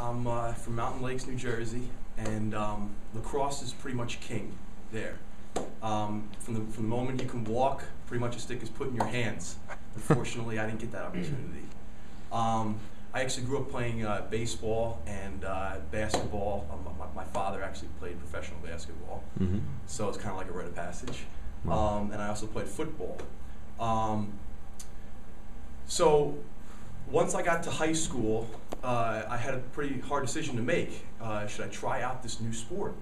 I'm from Mountain Lakes, New Jersey, and lacrosse is pretty much king there. From the moment you can walk, pretty much a stick is put in your hands. Unfortunately, I didn't get that opportunity. I actually grew up playing baseball and basketball. My father actually played professional basketball, so it's kind of like a rite of passage. Wow. And I also played football. So once I got to high school, I had a pretty hard decision to make. Should I try out this new sport?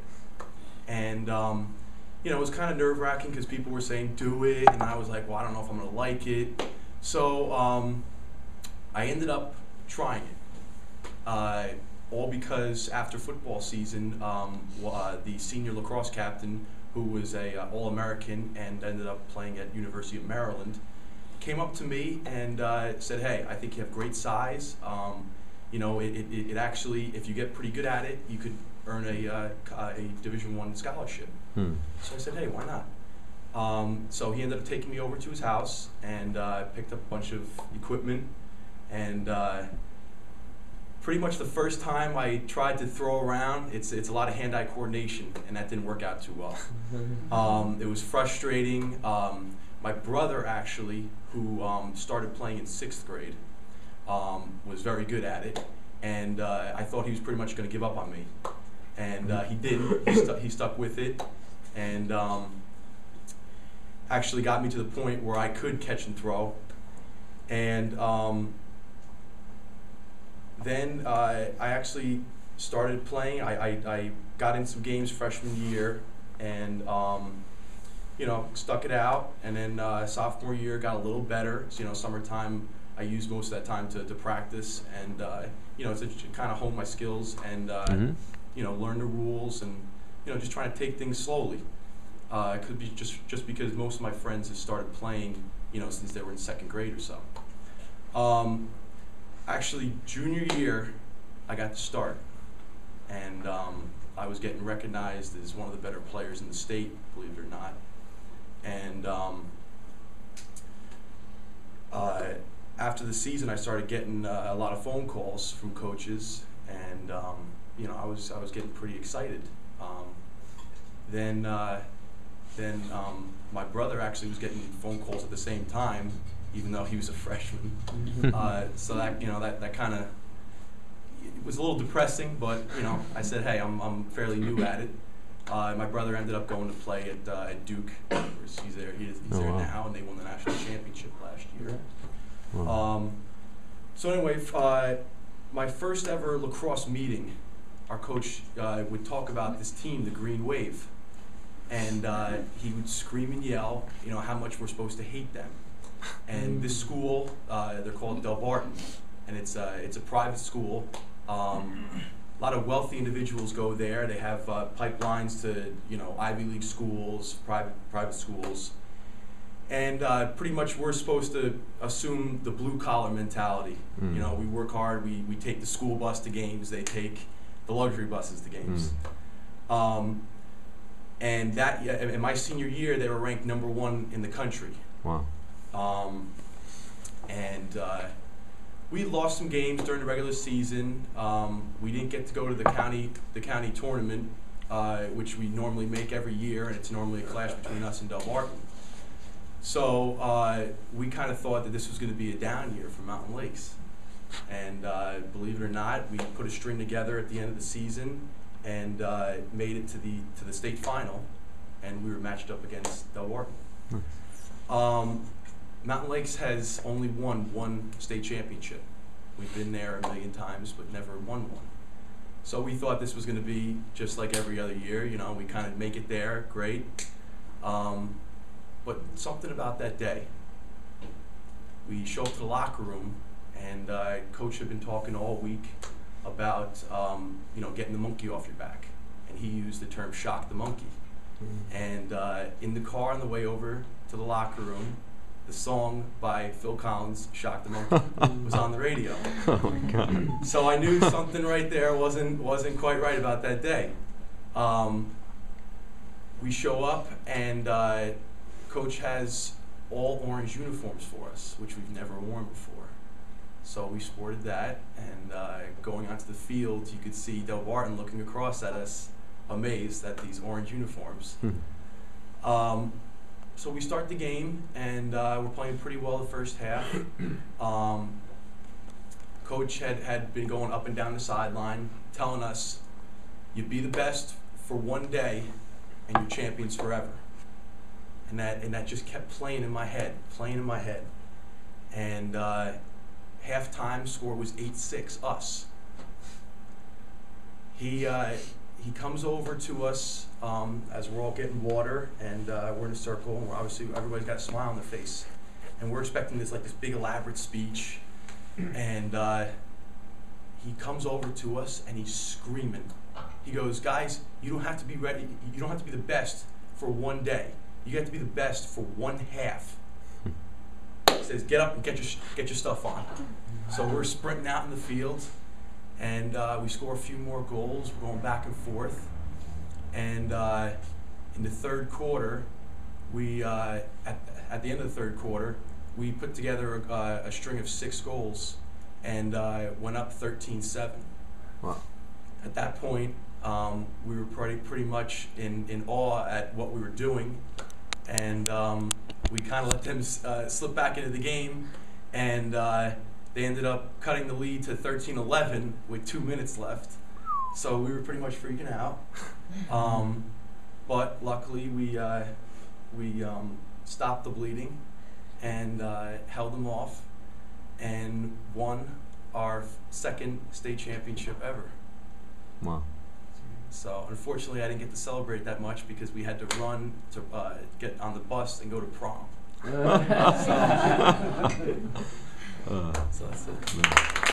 And you know, it was kind of nerve-wracking because people were saying do it, and I was like, well, I don't know if I'm gonna like it. So I ended up trying it. All because after football season, the senior lacrosse captain, who was a All-American and ended up playing at University of Maryland, came up to me and said, hey, I think you have great size. You know, it actually, if you get pretty good at it, you could earn a Division I scholarship. So I said, hey, why not? So he ended up taking me over to his house and picked up a bunch of equipment, and pretty much the first time I tried to throw around, it's a lot of hand-eye coordination, and that didn't work out too well. It was frustrating. My brother actually, who started playing in 6th grade, was very good at it, and I thought he was pretty much going to give up on me. And he didn't. He stuck with it, and actually got me to the point where I could catch and throw. And then I actually started playing. I got in some games freshman year, and you know, stuck it out. And then sophomore year got a little better. So, you know, summertime I used most of that time to practice and you know, to kind of hone my skills and you know, learn the rules and, you know, just trying to take things slowly. It could be just because most of my friends have started playing, you know, since they were in 2nd grade or so. Actually, junior year, I got to start, and I was getting recognized as one of the better players in the state, believe it or not. And after the season, I started getting a lot of phone calls from coaches, and you know, I was getting pretty excited. Then my brother actually was getting phone calls at the same time, even though he was a freshman. So that, you know, that kind of, it was a little depressing, but you know, I said, hey, I'm fairly new at it. My brother ended up going to play at Duke. He's there. He's there now, and they won the national championship last year. Wow. So anyway, my first ever lacrosse meeting, our coach would talk about this team, the Green Wave, and he would scream and yell, you know, how much we're supposed to hate them. And this school, they're called Del Barton, and it's a private school. A lot of wealthy individuals go there. They have pipelines to, you know, Ivy League schools, private schools, and pretty much we're supposed to assume the blue collar mentality. You know, we work hard. We take the school bus to games. They take the luxury buses to games. And that, in my senior year, they were ranked #1 in the country. Wow. And we lost some games during the regular season. We didn't get to go to the county tournament, which we normally make every year, and it's normally a clash between us and Del Barton. So we kind of thought that this was going to be a down year for Mountain Lakes. And believe it or not, we put a string together at the end of the season and made it to the state final, and we were matched up against Del Barton. Mountain Lakes has only won one state championship. We've been there a million times, but never won one. So we thought this was going to be just like every other year. You know, we kind of make it there, great. But something about that day. We show up to the locker room, and Coach had been talking all week about you know, getting the monkey off your back, and he used the term "shock the monkey." And in the car on the way over to the locker room, the song by Phil Collins, "Shock the Monkey," was on the radio. Oh my God. So I knew something right there wasn't quite right about that day. We show up, and Coach has all orange uniforms for us, which we've never worn before. So we sported that, and going onto the field, you could see Del Barton looking across at us, amazed at these orange uniforms. So we start the game, and we're playing pretty well the first half. Coach had been going up and down the sideline, telling us, you be the best for one day, and you're champions forever. And that just kept playing in my head. And halftime score was 8-6, us. He comes over to us as we're all getting water, and we're in a circle, and obviously everybody's got a smile on their face. And we're expecting this big elaborate speech. And he comes over to us, and he's screaming. He goes, guys, you don't have to be ready. You don't have to be the best for one day. You have to be the best for one half. He says, get up and get your stuff on. So we're sprinting out in the field, and we score a few more goals. We're going back and forth. And in the third quarter, we at the end of the third quarter, we put together a string of 6 goals and went up 13-7. Wow. At that point, we were pretty much in awe at what we were doing, and we kind of let them slip back into the game, and they ended up cutting the lead to 13-11 with 2 minutes left. So we were pretty much freaking out, but luckily we stopped the bleeding and held them off and won our second state championship ever. Wow. So unfortunately I didn't get to celebrate that much because we had to run to get on the bus and go to prom. So that's it.